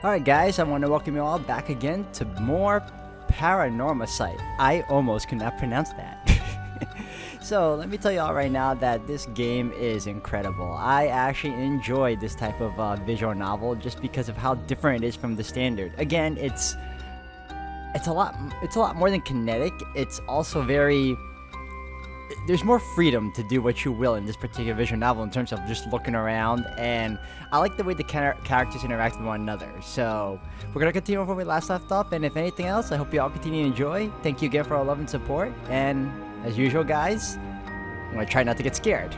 Alright guys, I want to welcome you all back again to more Paranormasight. I almost could not pronounce that. So let me tell you all right now that this game is incredible. I actually enjoy this type of visual novel just because of how different it is from the standard. Again, it's a lot more than kinetic. It's also there's more freedom to do what you will in this particular visual novel in terms of just looking around, and I like the way the characters interact with one another. So we're gonna continue where we last left off, and if anything else, I hope you all continue to enjoy. Thank you again for all love and support, and as usual guys, I'm gonna try not to get scared.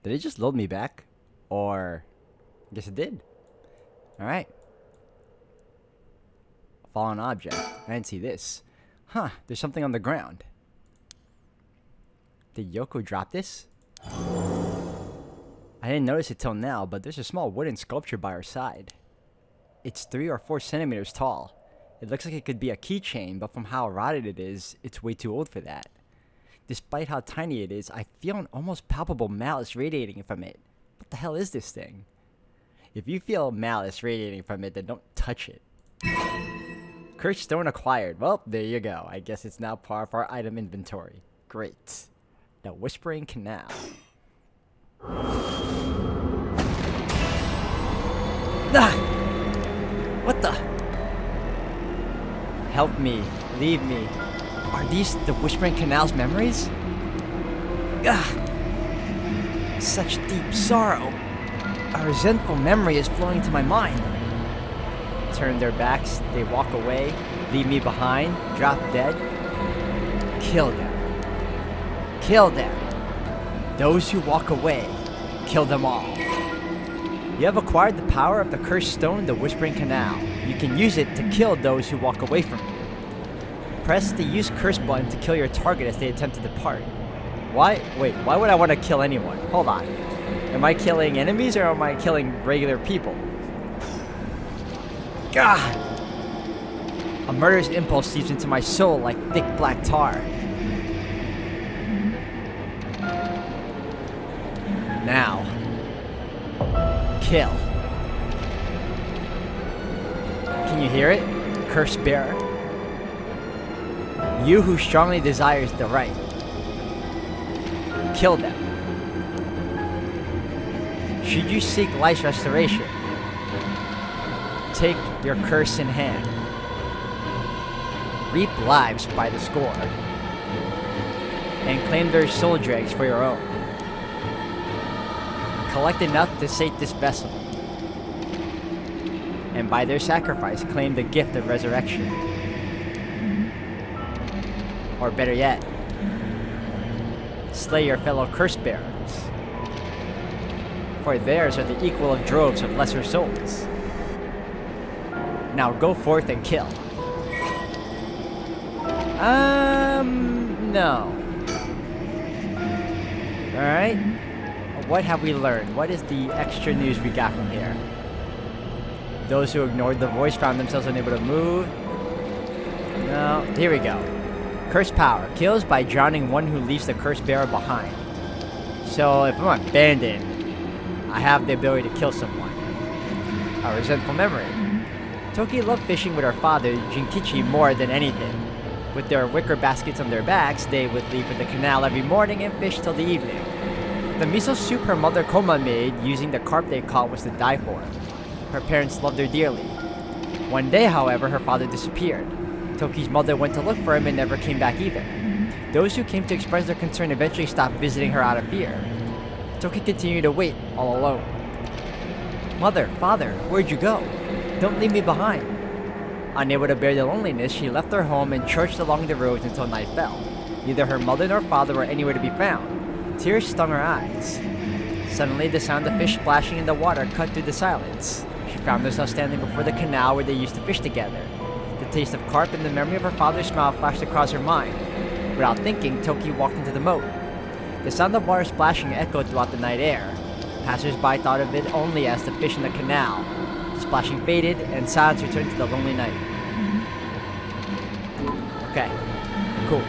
Did it just load me back? Or I guess it did. Alright. Fallen object. I didn't see this. Huh, there's something on the ground. Did Yoko drop this? I didn't notice it till now, but there's a small wooden sculpture by her side. It's 3 or 4 centimeters tall. It looks like it could be a keychain, but from how rotted it is, it's way too old for that. Despite how tiny it is, I feel an almost palpable malice radiating from it. What the hell is this thing? If you feel malice radiating from it, then don't touch it. Cursed stone acquired. Well, there you go. I guess it's now part of our item inventory. Great. The Whispering Canal. Ah! What the? Help me. Leave me. Are these the Whispering Canal's memories? Ah! Such deep sorrow. A resentful memory is flowing into my mind. Turn their backs, they walk away, leave me behind, drop dead. Kill them. Kill them. Those who walk away, kill them all. You have acquired the power of the cursed stone, the Whispering Canal. You can use it to kill those who walk away from you. Press the use curse button to kill your target as they attempt to depart. Why? Wait, why would I want to kill anyone? Hold on. Am I killing enemies or am I killing regular people? God! A murderous impulse seeps into my soul like thick black tar. Now. Kill. Can you hear it? Curse bearer. You who strongly desires the right. Kill them. Should you seek life's restoration, take your curse in hand. Reap lives by the score. And claim their soul dregs for your own. Collect enough to sate this vessel. And by their sacrifice, claim the gift of resurrection. Or better yet, slay your fellow curse bearers. For theirs are the equal of droves of lesser souls. Now go forth and kill. No. Alright. What have we learned? What is the extra news we got from here? Those who ignored the voice found themselves unable to move. No. Here we go. Curse power. Kills by drowning one who leaves the curse bearer behind. So if I'm abandoned, I have the ability to kill someone. A resentful memory. Toki loved fishing with her father, Jinkichi, more than anything. With their wicker baskets on their backs, they would leave for the canal every morning and fish till the evening. The miso soup her mother Koma made using the carp they caught was to die for. Her parents loved her dearly. One day, however, her father disappeared. Toki's mother went to look for him and never came back either. Those who came to express their concern eventually stopped visiting her out of fear. Toki continued to wait, all alone. Mother, father, where'd you go? Don't leave me behind. Unable to bear the loneliness, she left her home and trudged along the roads until night fell. Neither her mother nor father were anywhere to be found. Tears stung her eyes. Suddenly, the sound of fish splashing in the water cut through the silence. She found herself standing before the canal where they used to fish together. The taste of carp and the memory of her father's smile flashed across her mind. Without thinking, Toki walked into the moat. The sound of water splashing echoed throughout the night air. Passers-by thought of it only as the fish in the canal. Splashing faded, and silence returned to the lonely night. Okay, cool.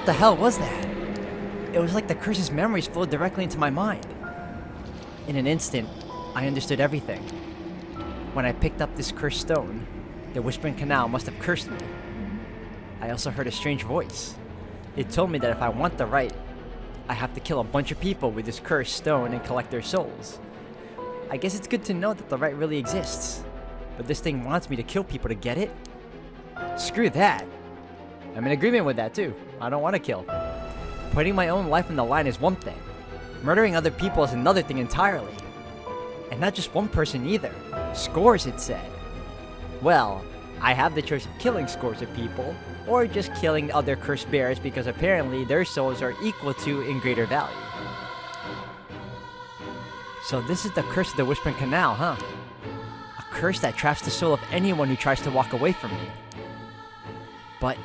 What the hell was that? It was like the curse's memories flowed directly into my mind. In an instant, I understood everything. When I picked up this cursed stone, the Whispering Canal must have cursed me. I also heard a strange voice. It told me that if I want the right, I have to kill a bunch of people with this cursed stone and collect their souls. I guess it's good to know that the right really exists. But this thing wants me to kill people to get it? Screw that. I'm in agreement with that too. I don't want to kill. Putting my own life on the line is one thing. Murdering other people is another thing entirely. And not just one person either. Scores, it said. Well, I have the choice of killing scores of people, or just killing other cursed bears because apparently their souls are equal to in greater value. So this is the curse of the Whispering Canal, huh? A curse that traps the soul of anyone who tries to walk away from me. But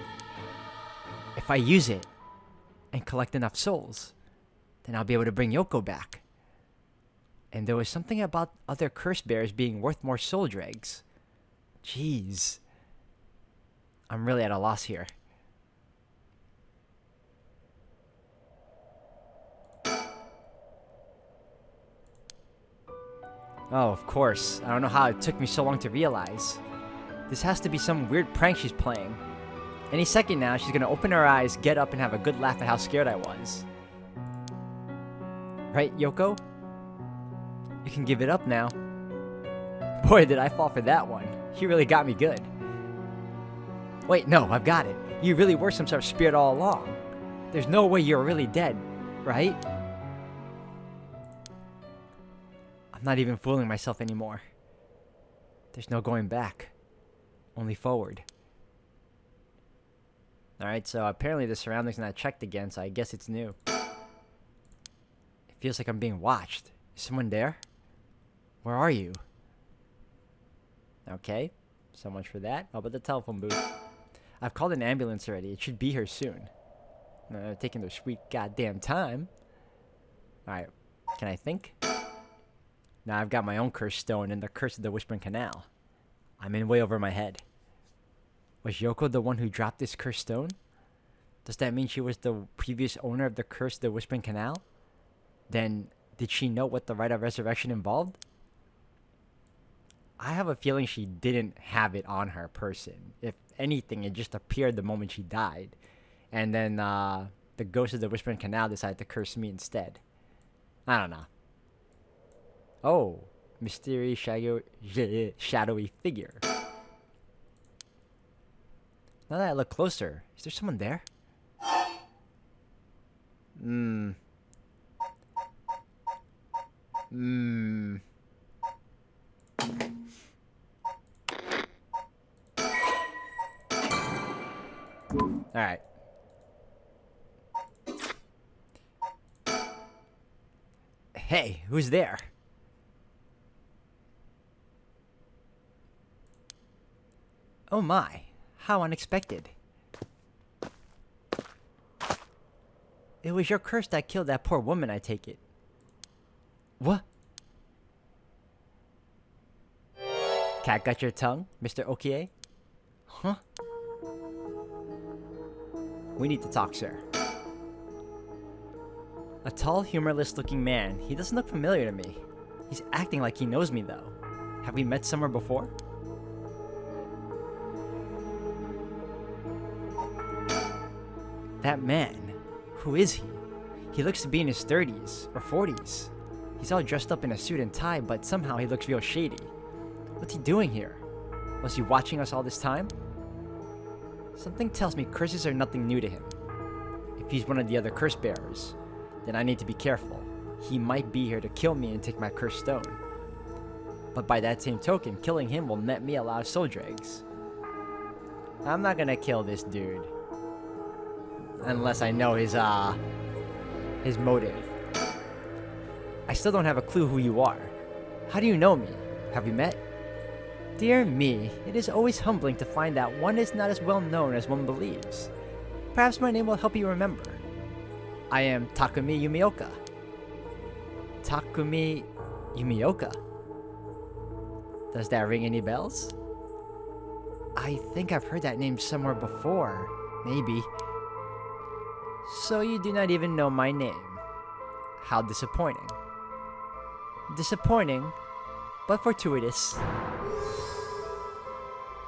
if I use it and collect enough souls, then I'll be able to bring Yoko back. And there was something about other cursed bears being worth more soul dregs. Jeez. I'm really at a loss here. Oh, of course. I don't know how it took me so long to realize. This has to be some weird prank she's playing. Any second now, she's gonna open her eyes, get up, and have a good laugh at how scared I was. Right, Yoko? You can give it up now. Boy, did I fall for that one. You really got me good. Wait, no, I've got it. You really were some sort of spirit all along. There's no way you're really dead, right? I'm not even fooling myself anymore. There's no going back. Only forward. Alright, so apparently the surroundings are not checked again, so I guess it's new. It feels like I'm being watched. Is someone there? Where are you? Okay, so much for that. Oh, but the telephone booth. I've called an ambulance already. It should be here soon. Taking their sweet goddamn time. Alright, can I think? Now I've got my own cursed stone and the curse of the Whispering Canal. I'm in way over my head. Was Yoko the one who dropped this cursed stone? Does that mean she was the previous owner of the curse of the Whispering Canal? Then, did she know what the rite of resurrection involved? I have a feeling she didn't have it on her person. If anything, it just appeared the moment she died. And then, the ghost of the Whispering Canal decided to curse me instead. I don't know. Oh, mysterious shadowy figure. Now that I look closer, is there someone there? Alright. Hey, who's there? Oh my, how unexpected. It was your curse that killed that poor woman, I take it. What? Cat got your tongue, Mr. Okie? Huh? We need to talk, sir. A tall, humorless-looking man. He doesn't look familiar to me. He's acting like he knows me, though. Have we met somewhere before? That man. Who is he? He looks to be in his 30s or 40s. He's all dressed up in a suit and tie, but somehow he looks real shady. What's he doing here? Was he watching us all this time? Something tells me curses are nothing new to him. If he's one of the other curse bearers, then I need to be careful. He might be here to kill me and take my cursed stone. But by that same token, killing him will net me a lot of soul dregs. I'm not gonna kill this dude. Unless I know his motive. I still don't have a clue who you are. How do you know me? Have we met? Dear me, it is always humbling to find that one is not as well known as one believes. Perhaps my name will help you remember. I am Takumi Yumioka. Takumi Yumioka? Does that ring any bells? I think I've heard that name somewhere before. Maybe. So you do not even know my name. How disappointing. Disappointing, but fortuitous.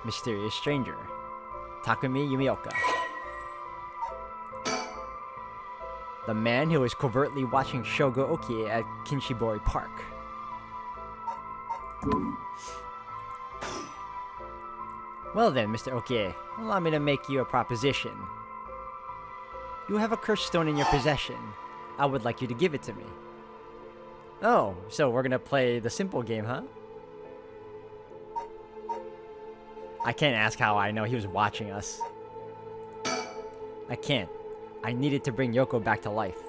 Mysterious stranger. Takumi Yumioka. The man who was covertly watching Shogo Okie at Kinshibori Park. Well then, Mr. Okie, allow me to make you a proposition. You have a cursed stone in your possession. I would like you to give it to me. Oh, so we're gonna play the simple game, huh? I can't ask how I know he was watching us. I can't. I needed to bring Yoko back to life.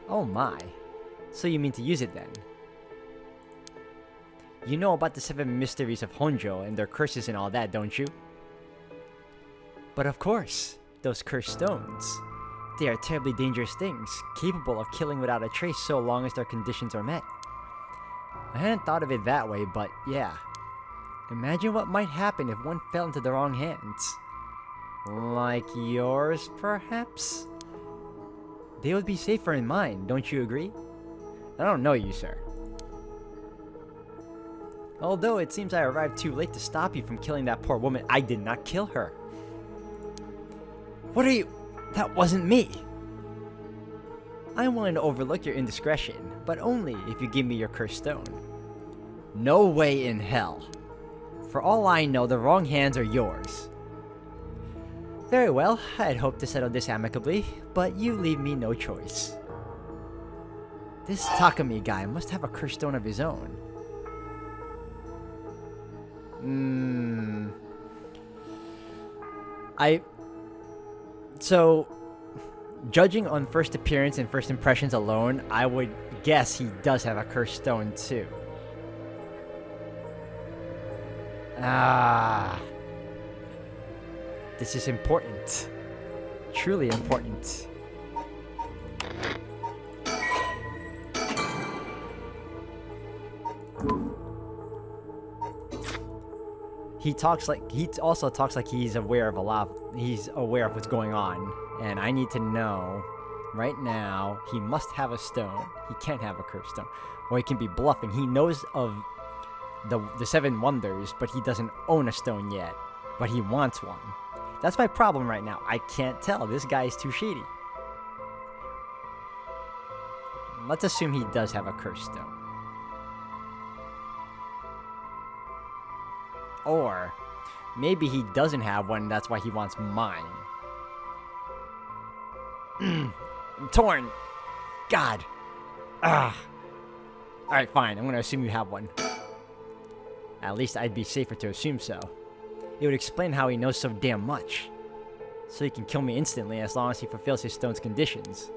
Oh my. So you mean to use it then? You know about the 7 mysteries of Honjo and their curses and all that, don't you? But of course, those cursed stones. They are terribly dangerous things, capable of killing without a trace so long as their conditions are met. I hadn't thought of it that way, but yeah. Imagine what might happen if one fell into the wrong hands. Like yours, perhaps? They would be safer in mine, don't you agree? I don't know you, sir. Although it seems I arrived too late to stop you from killing that poor woman, I did not kill her. What are you... That wasn't me! I'm willing to overlook your indiscretion, but only if you give me your cursed stone. No way in hell. For all I know, the wrong hands are yours. Very well, I'd hoped to settle this amicably, but you leave me no choice. This Takumi guy must have a cursed stone of his own. So, judging on first appearance and first impressions alone, I would guess he does have a cursed stone too. This is important. Truly important. He also talks like he's aware of he's aware of what's going on, and I need to know right now. He must have a stone. He can't have a cursed stone, or he can be bluffing. He knows of the 7 wonders, but he doesn't own a stone yet, but he wants one. That's my problem right now. I can't tell. This guy is too shady. Let's assume he does have a cursed stone. Or maybe he doesn't have one, that's why he wants mine. I'm torn. God. Alright, fine. I'm gonna assume you have one. At least I'd be safer to assume so. It would explain how he knows so damn much. So he can kill me instantly as long as he fulfills his stone's conditions.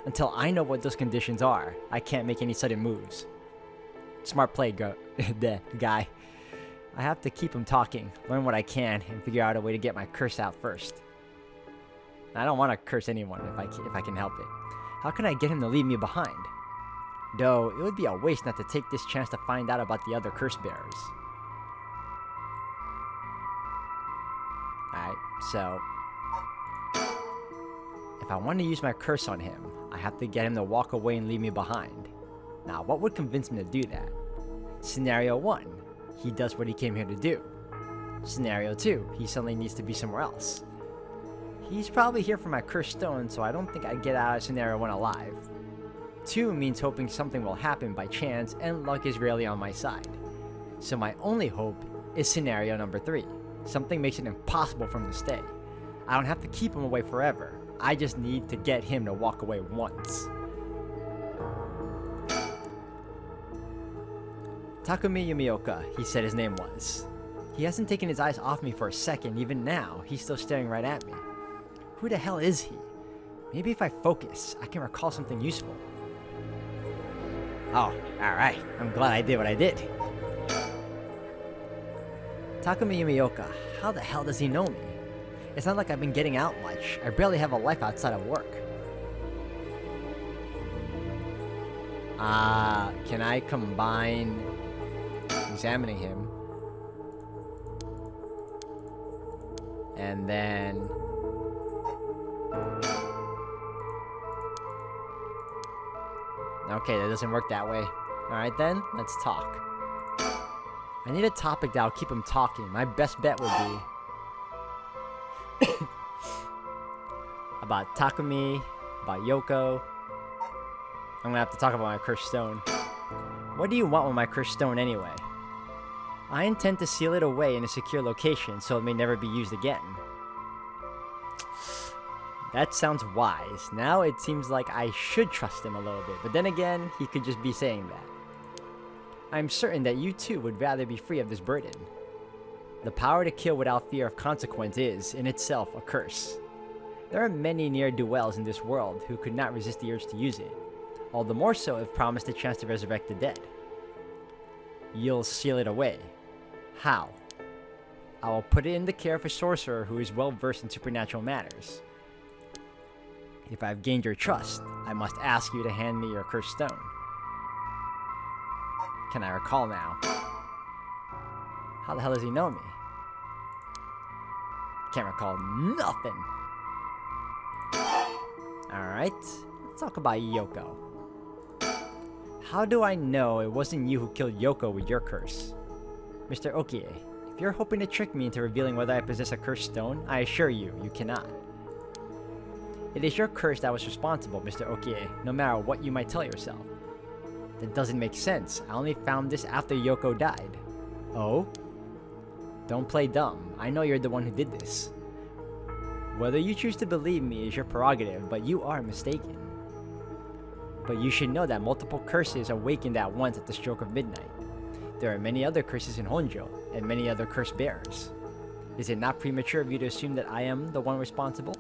Until I know what those conditions are, I can't make any sudden moves. Smart play, guy. I have to keep him talking, learn what I can, and figure out a way to get my curse out first. I don't want to curse anyone if I can help it. How can I get him to leave me behind? Though, it would be a waste not to take this chance to find out about the other curse bearers. Alright, so... if I want to use my curse on him, I have to get him to walk away and leave me behind. Now, what would convince me to do that? Scenario 1. He does what he came here to do. Scenario 2. He suddenly needs to be somewhere else. He's probably here for my cursed stone, so I don't think I get out of scenario 1 alive. 2 means hoping something will happen by chance, and luck is rarely on my side. So my only hope is scenario number 3. Something makes it impossible for him to stay. I don't have to keep him away forever. I just need to get him to walk away once. Takumi Yumioka, he said his name was. He hasn't taken his eyes off me for a second. Even now, he's still staring right at me. Who the hell is he? Maybe if I focus, I can recall something useful. Oh, alright. I'm glad I did what I did. Takumi Yumioka, how the hell does he know me? It's not like I've been getting out much. I barely have a life outside of work. Can I combine examining him and then Okay, that doesn't work that way. Alright then, let's talk. I need a topic that'll keep him talking. My best bet would be about Takumi, about Yoko. I'm gonna have to talk about my cursed stone. What do you want with my cursed stone anyway? I intend to seal it away in a secure location so it may never be used again. That sounds wise. Now it seems like I should trust him a little bit, but then again, he could just be saying that. I'm certain that you too would rather be free of this burden. The power to kill without fear of consequence is, in itself, a curse. There are many ne'er-do-wells in this world who could not resist the urge to use it, all the more so if promised a chance to resurrect the dead. You'll seal it away. How? I will put it in the care of a sorcerer who is well versed in supernatural matters. If I have gained your trust, I must ask you to hand me your cursed stone. Can I recall now? How the hell does he know me? Can't recall nothing. Alright, let's talk about Yoko. How do I know it wasn't you who killed Yoko with your curse? Mr. Okie, if you're hoping to trick me into revealing whether I possess a cursed stone, I assure you, you cannot. It is your curse that was responsible, Mr. Okie, no matter what you might tell yourself. That doesn't make sense. I only found this after Yoko died. Oh? Don't play dumb. I know you're the one who did this. Whether you choose to believe me is your prerogative, but you are mistaken. But you should know that multiple curses awakened at once at the stroke of midnight. There are many other curses in Honjo, and many other curse bearers. Is it not premature of you to assume that I am the one responsible?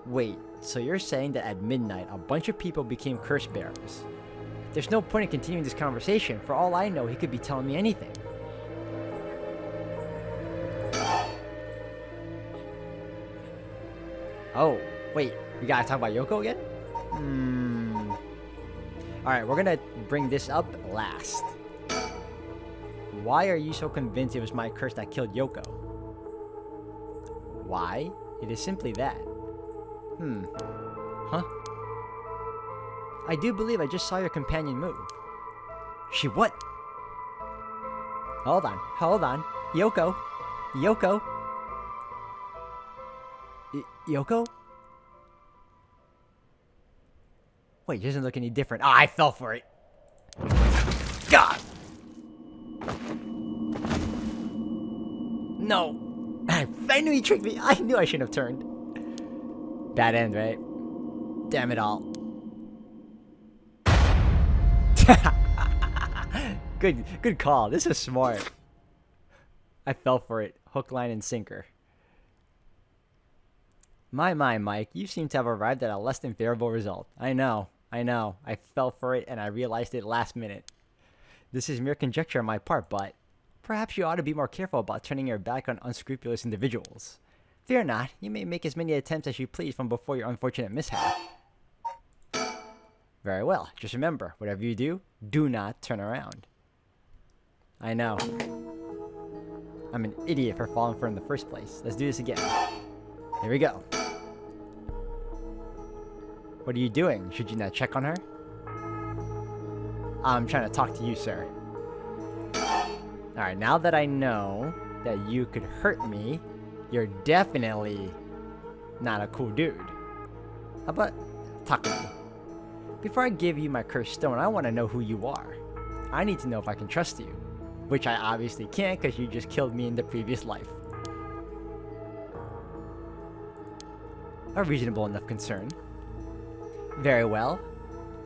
Wait, so you're saying that at midnight a bunch of people became curse bearers? There's no point in continuing this conversation. For all I know, he could be telling me anything. Oh, wait, we gotta talk about Yoko again? Alright, we're gonna bring this up last. Why are you so convinced it was my curse that killed Yoko? Why? It is simply that. Huh? I do believe I just saw your companion move. She what? Hold on. Yoko? Yoko? Wait, she doesn't look any different. Ah, I fell for it. God! No! I knew he tricked me. I knew I shouldn't have turned. Bad end, right? Damn it all. Good call. This is smart. I fell for it. Hook, line, and sinker. My, Mike, you seem to have arrived at a less than favorable result. I know. I fell for it and I realized it last minute. This is mere conjecture on my part, but perhaps you ought to be more careful about turning your back on unscrupulous individuals. Fear not, you may make as many attempts as you please from before your unfortunate mishap. Very well, just remember, whatever you do, do not turn around. I know. I'm an idiot for falling for her in the first place. Let's do this again. Here we go. What are you doing? Should you not check on her? I'm trying to talk to you, sir. Alright, now that I know that you could hurt me, you're definitely not a cool dude. How about Takumi? Before I give you my cursed stone, I want to know who you are. I need to know if I can trust you. Which I obviously can't because you just killed me in the previous life. A reasonable enough concern. Very well.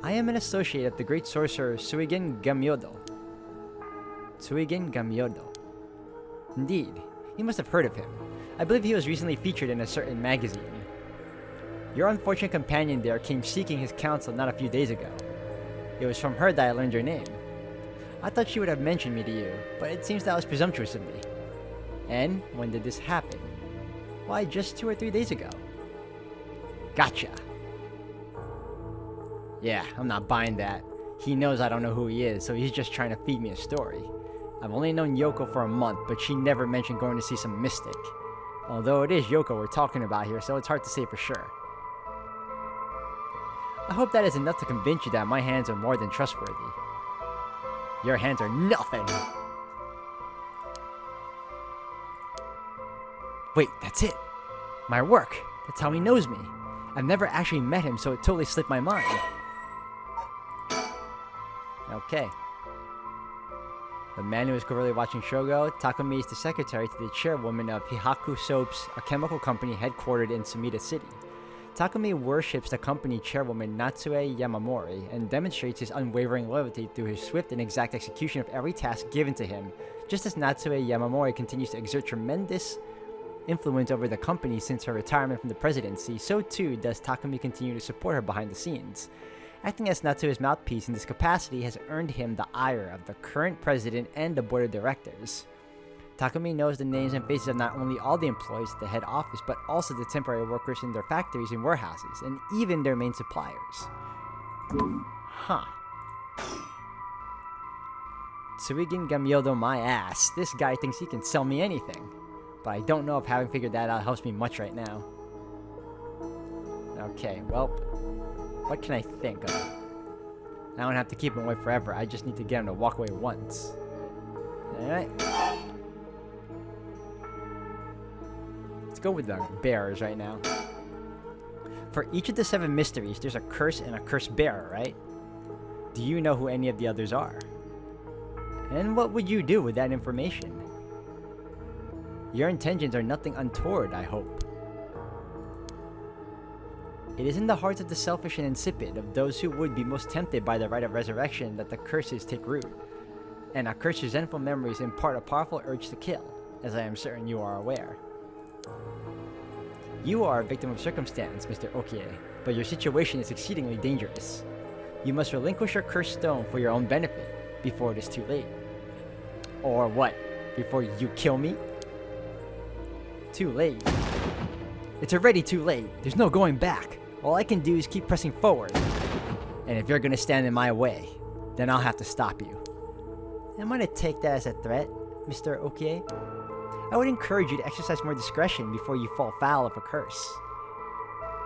I am an associate of the great sorcerer Suigen Gamyodo. Suigen Gamyodo. Indeed. You must have heard of him. I believe he was recently featured in a certain magazine. Your unfortunate companion there came seeking his counsel not a few days ago. It was from her that I learned your name. I thought she would have mentioned me to you, but it seems that was presumptuous of me. And when did this happen? Why, just 2 or 3 days ago. Gotcha. Yeah, I'm not buying that. He knows I don't know who he is, so he's just trying to feed me a story. I've only known Yoko for a month, but she never mentioned going to see some mystic. Although it is Yoko we're talking about here, so it's hard to say for sure. I hope that is enough to convince you that my hands are more than trustworthy. Your hands are nothing! Wait, that's it! My work! That's how he knows me. I've never actually met him, so it totally slipped my mind. Okay. The man who is covertly watching Shogo, Takumi is the secretary to the chairwoman of Hihaku Soaps, a chemical company headquartered in Sumida City. Takumi worships the company chairwoman Natsue Yamamori and demonstrates his unwavering loyalty through his swift and exact execution of every task given to him. Just as Natsue Yamamori continues to exert tremendous influence over the company since her retirement from the presidency, so too does Takumi continue to support her behind the scenes. Acting as Natsue's mouthpiece in this capacity has earned him the ire of the current president and the board of directors. Takumi knows the names and faces of not only all the employees at the head office, but also the temporary workers in their factories and warehouses, and even their main suppliers. Huh. Tsuigin Gamyodo my ass. This guy thinks he can sell me anything. But I don't know if having figured that out helps me much right now. Okay, well, what can I think of? I don't have to keep him away forever, I just need to get him to walk away once. Alright. Let's go with the bearers right now. For each of the 7 mysteries, there's a curse and a curse bearer, right? Do you know who any of the others are? And what would you do with that information? Your intentions are nothing untoward, I hope. It is in the hearts of the selfish and insipid, of those who would be most tempted by the right of resurrection, that the curses take root. And a curse's resentful memories impart a powerful urge to kill, as I am certain you are aware. You are a victim of circumstance, Mr. Okie, but your situation is exceedingly dangerous. You must relinquish your cursed stone for your own benefit, before it is too late. Or what? Before you kill me? Too late. It's already too late. There's no going back. All I can do is keep pressing forward. And if you're gonna stand in my way, then I'll have to stop you. Am I to take that as a threat, Mr. Okie? I would encourage you to exercise more discretion before you fall foul of a curse.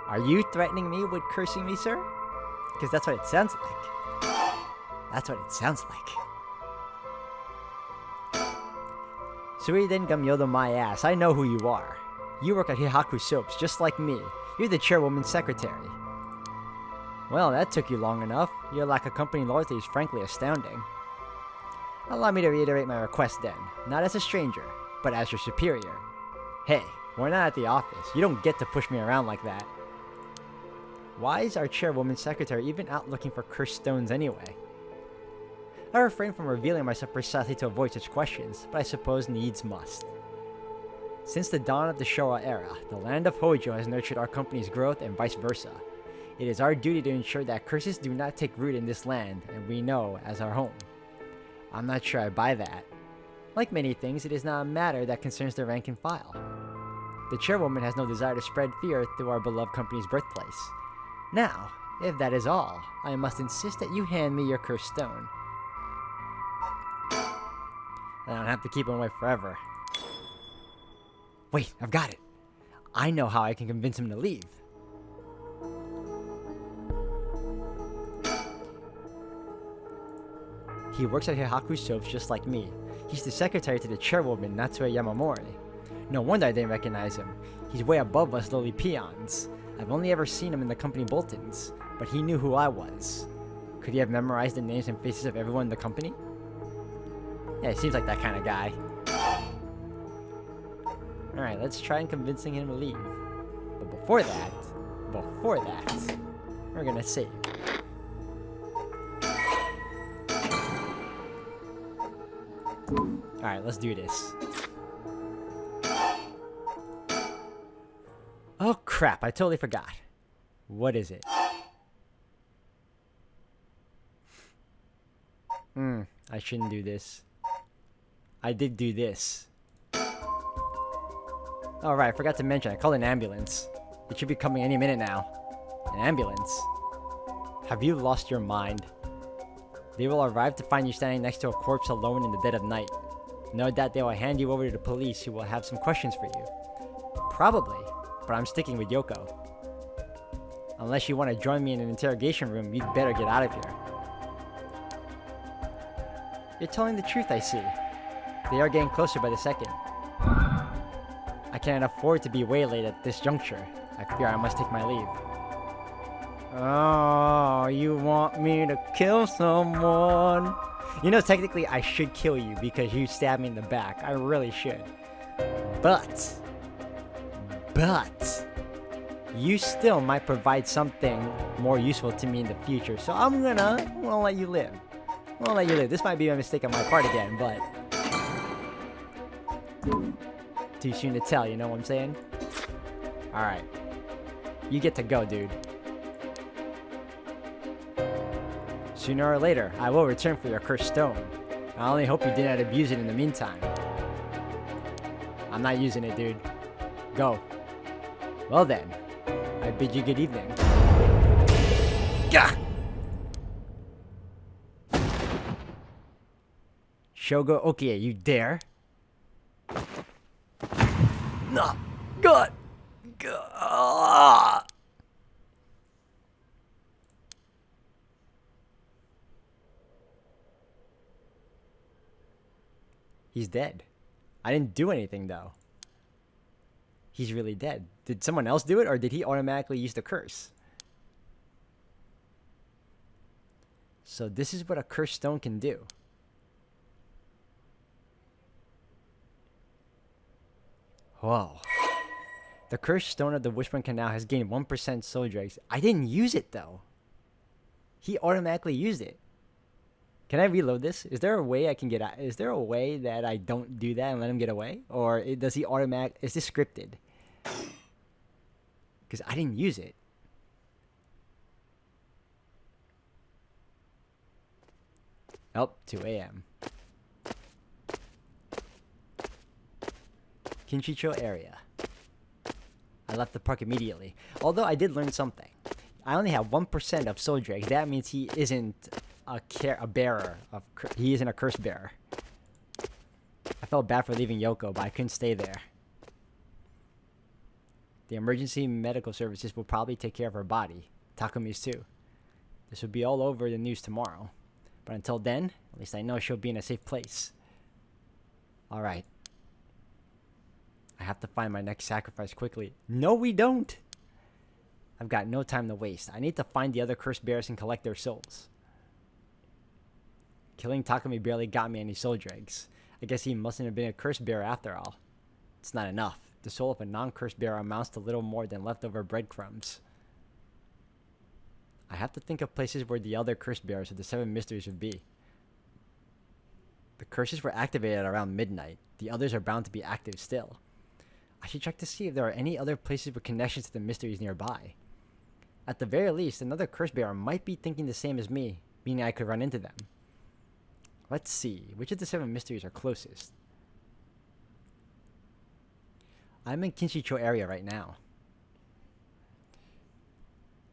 Are you threatening me with cursing me, sir? Because that's what it sounds like. That's what it sounds like. Suiden Gamyodo my ass, I know who you are. You work at Hihaku Soaps, just like me. You're the chairwoman's secretary. Well, that took you long enough. Your lack of company loyalty is frankly astounding. Allow me to reiterate my request then, not as a stranger, but as your superior. Hey, we're not at the office. You don't get to push me around like that. Why is our chairwoman's secretary even out looking for cursed stones anyway? I refrain from revealing myself precisely to avoid such questions, but I suppose needs must. Since the dawn of the Showa era, the land of Hojo has nurtured our company's growth and vice versa. It is our duty to ensure that curses do not take root in this land, and we know as our home. I'm not sure I buy that. Like many things, it is not a matter that concerns the rank and file. The chairwoman has no desire to spread fear through our beloved company's birthplace. Now, if that is all, I must insist that you hand me your cursed stone. I don't have to keep him away forever. Wait, I've got it. I know how I can convince him to leave. He works at Hihaku Soaps just like me. He's the secretary to the chairwoman, Natsue Yamamori. No wonder I didn't recognize him. He's way above us lowly peons. I've only ever seen him in the company bulletins, but he knew who I was. Could he have memorized the names and faces of everyone in the company? Yeah, he seems like that kind of guy. Alright, let's try and convincing him to leave. But before that, we're gonna save. Alright, let's do this. Oh crap, I totally forgot. What is it? I shouldn't do this. I did do this. Oh right, I forgot to mention, I called an ambulance. It should be coming any minute now. An ambulance? Have you lost your mind? They will arrive to find you standing next to a corpse alone in the dead of night. No doubt they will hand you over to the police, who will have some questions for you. Probably, but I'm sticking with Yoko. Unless you want to join me in an interrogation room, you'd better get out of here. You're telling the truth, I see. They are getting closer by the second. I can't afford to be waylaid at this juncture. I fear I must take my leave. Oh, you want me to kill someone? You know, technically I should kill you because you stabbed me in the back. I really should. But, you still might provide something more useful to me in the future. So I'm gonna let you live. I'm gonna let you live. This might be a mistake on my part again, but too soon to tell, you know what I'm saying? Alright. You get to go, dude. Sooner or later, I will return for your cursed stone. I only hope you did not abuse it in the meantime. I'm not using it, dude. Go. Well then, I bid you good evening. Gah! Shogo Okie, you dare? No! God! God! He's dead. I didn't do anything, though. He's really dead. Did someone else do it, or did he automatically use the curse? So this is what a cursed stone can do. Whoa. The cursed stone of the Wishbone Canal has gained 1% soul dregs. I didn't use it, though. He automatically used it. Can I reload this? Is there a way I can get out? Is there a way that I don't do that and let him get away? Or does he automatic? Is this scripted? Because I didn't use it. Oh, 2 a.m. Kinshicho area. I left the park immediately. Although I did learn something. I only have 1% of soul dregs. That means he isn't a bearer of. He isn't a curse bearer. I felt bad for leaving Yoko, but I couldn't stay there. The emergency medical services will probably take care of her body. Takumi's too. This will be all over the news tomorrow. But until then, at least I know she'll be in a safe place. Alright. I have to find my next sacrifice quickly. No, we don't! I've got no time to waste. I need to find the other curse bearers and collect their souls. Killing Takumi barely got me any soul dregs. I guess he mustn't have been a curse bearer after all. It's not enough. The soul of a non-curse bearer amounts to little more than leftover breadcrumbs. I have to think of places where the other curse bearers of the 7 mysteries would be. The curses were activated around midnight. The others are bound to be active still. I should check to see if there are any other places with connections to the mysteries nearby. At the very least, another curse bearer might be thinking the same as me, meaning I could run into them. Let's see, which of the 7 mysteries are closest? I'm in Kinshicho area right now.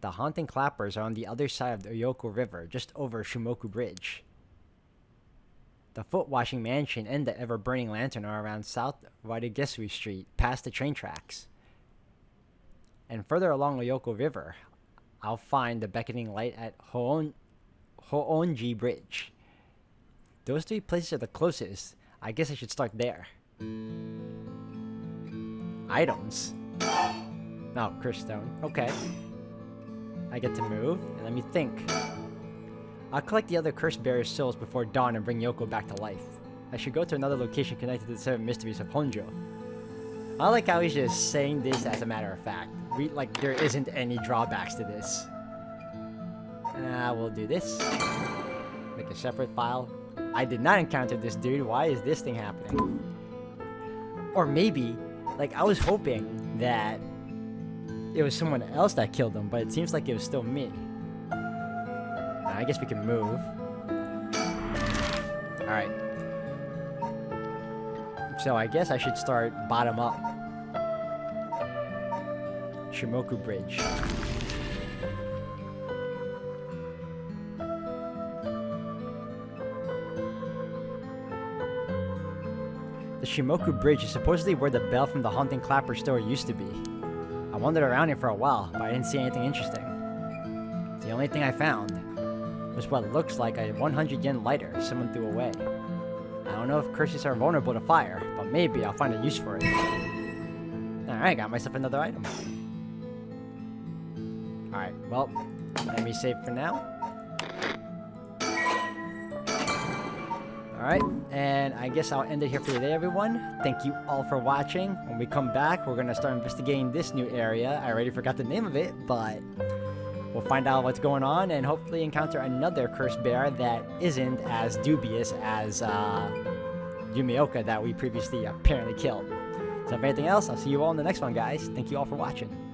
The haunting clappers are on the other side of the Oyoko River, just over Shimoku Bridge. The foot-washing mansion and the ever-burning lantern are around South Waidegesui Street, past the train tracks. And further along Oyoko River, I'll find the beckoning light at Hoonji Bridge. Those 3 places are the closest. I guess I should start there. Items? No, curse stone. Okay. I get to move, and let me think. I'll collect the other curse bearer's souls before dawn and bring Yoko back to life. I should go to another location connected to the 7 mysteries of Honjo. I like how he's just saying this as a matter of fact. Like, there isn't any drawbacks to this. We'll do this. Make a separate file. I did not encounter this dude. Why is this thing happening? Or maybe, like, I was hoping that it was someone else that killed him, but it seems like it was still me. I guess we can move. Alright. So I guess I should start bottom up. Shimoku Bridge. The Shimoku Bridge is supposedly where the bell from the Haunting Clapper store used to be. I wandered around here for a while, but I didn't see anything interesting. The only thing I found was what looks like a 100 yen lighter someone threw away. I don't know if curses are vulnerable to fire, but maybe I'll find a use for it. Alright, got myself another item. Alright, well, let me save for now. Alright, and I guess I'll end it here for today, everyone. Thank you all for watching. When we come back, we're going to start investigating this new area. I already forgot the name of it, but we'll find out what's going on and hopefully encounter another cursed bear that isn't as dubious as Yumioka that we previously apparently killed. So if anything else, I'll see you all in the next one, guys. Thank you all for watching.